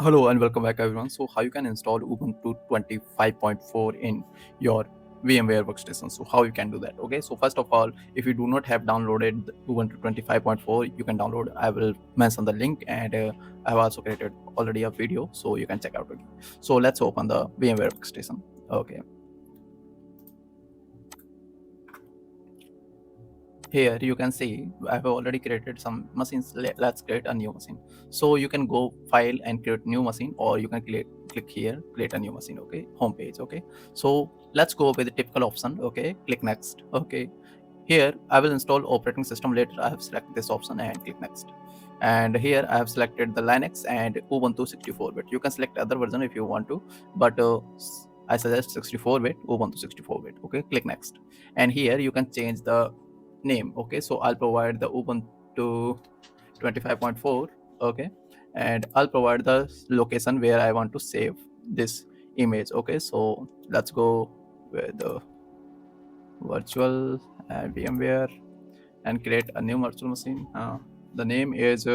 Hello and welcome back everyone. So how you can install Ubuntu 25.04 in your VMware Workstation. So how you can do that? Okay, so first of all, if you do not have downloaded Ubuntu 25.4, you can download. I will mention the link, and I have also created already a video, so you can check out it. So let's open the VMware Workstation. Okay, here you can see I have already created some machines. Let's create a new machine. So you can go file and create new machine, or you can click here, create a new machine. Okay, home page. Okay, so let's go with the typical option. Okay, click next. Okay, here I will install operating system later. I have selected this option and click next. And here I have selected the Linux and Ubuntu 64-bit. You can select other version if you want to, but I suggest 64-bit, Ubuntu 64-bit. Okay, click next. And here you can change the name. Okay, so I'll provide the Ubuntu 25.4. Okay, and I'll provide the location where I want to save this image. Okay, so let's go with the virtual and VMware and create a new virtual machine. The name is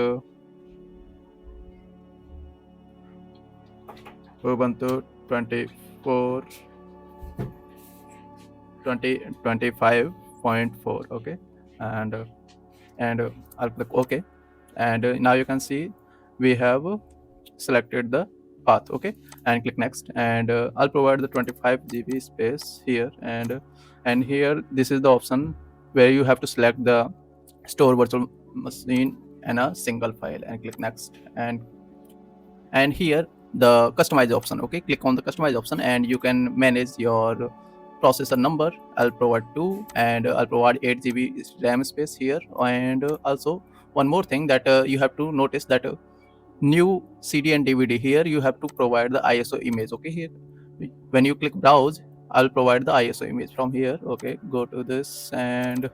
Ubuntu 24 2025.4. Okay, and I'll click OK, and now you can see we have selected the path. Okay, and click next, and I'll provide the 25 GB space here, and here this is the option where you have to select the store virtual machine in a single file, and click next. And here the customize option. Okay, click on the customize option and you can manage your processor number. I'll provide 2, and I'll provide 8 GB RAM space here. And also one more thing that you have to notice that new CD and DVD, here you have to provide the ISO image. Okay, here when you click browse, I'll provide the ISO image from here. Okay, go to this, and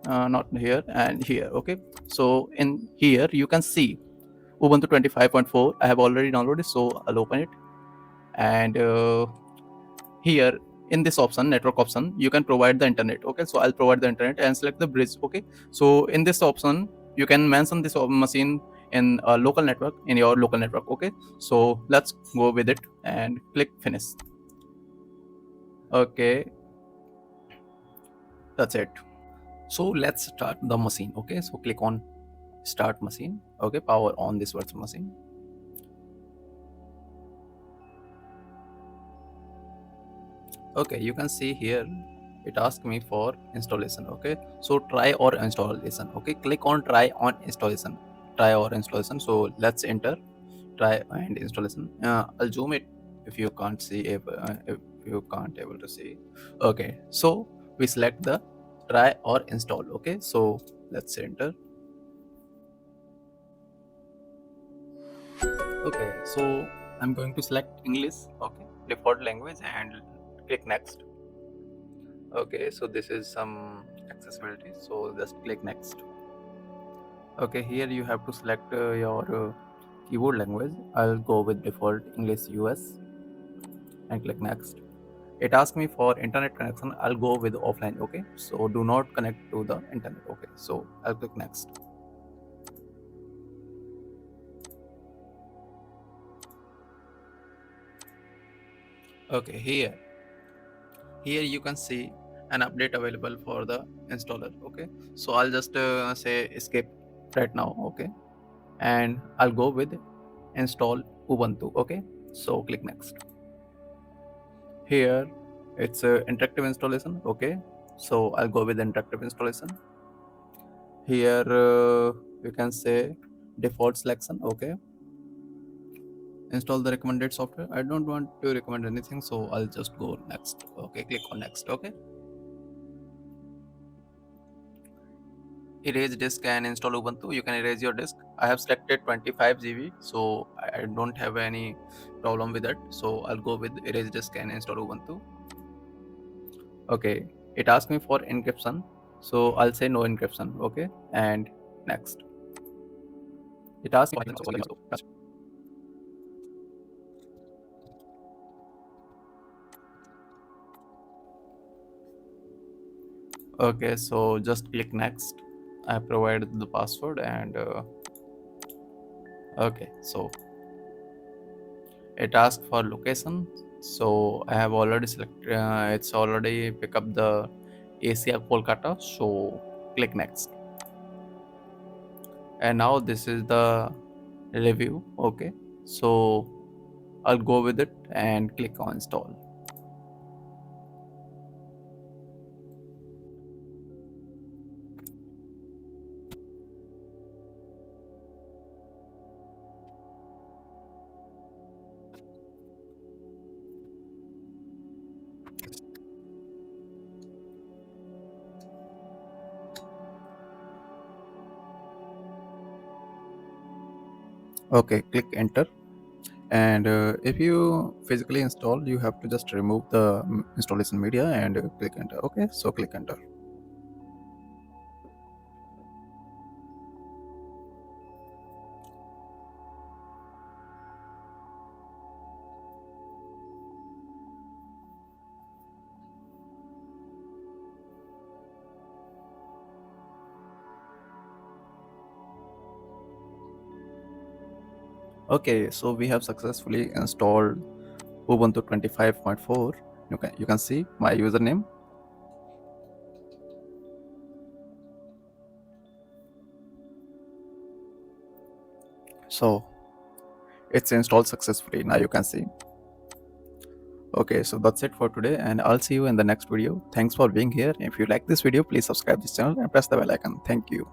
not here, and here. Okay, so in here you can see Ubuntu 25.4 I have already downloaded, so I'll open it. And here in this option, network option, you can provide the internet. Okay, so I'll provide the internet and select the bridge. Okay, so in this option you can mention this machine in a local network, in your local network. Okay, so let's go with it and click finish. Okay, that's it. So let's start the machine. Okay, so click on start machine. Okay, power on this virtual machine. Okay, you can see here it asks me for installation. Okay, so try or installation. Okay, click on try on installation, try or installation. So let's enter try and installation. I'll zoom it if you can't see, if you can't able to see. Okay, so we select the try or install. Okay, so let's enter. Okay, so I'm going to select English. Okay, default language, and click next. Okay, so this is some accessibility, so just click next. Okay, here you have to select your keyboard language. I'll go with default English US and click next. It asks me for internet connection. I'll go with offline. Okay, so do not connect to the internet. Okay, so I'll click next. Okay, here you can see an update available for the installer. Okay, so I'll just say escape right now. Okay, and I'll go with install Ubuntu. Okay, so click next. Here it's interactive installation. Okay, so I'll go with interactive installation. Here you can say default selection. Okay, install the recommended software. I don't want to recommend anything, so I'll just go next. Okay, click on next. Okay, erase disk and install Ubuntu. You can erase your disk. I have selected 25 GB, so I don't have any problem with that. So I'll go with erase disk and install Ubuntu. Okay, it asks me for encryption, so I'll say no encryption. Okay, and next. It asks me. Okay, so just click next. I provided the password, and okay, so it asks for location. So I have already selected, it's already pick up the ACR Kolkata, so click next. And now this is the review. Okay, so I'll go with it and click on install. Okay, click enter. And if you physically install, you have to just remove the installation media and click enter. Okay, so click enter. Okay, so we have successfully installed Ubuntu 25.04. You can see my username. So it's installed successfully. Now you can see. Okay, so that's it for today, and I'll see you in the next video. Thanks for being here. If you like this video, please subscribe this channel and press the bell icon. Thank you.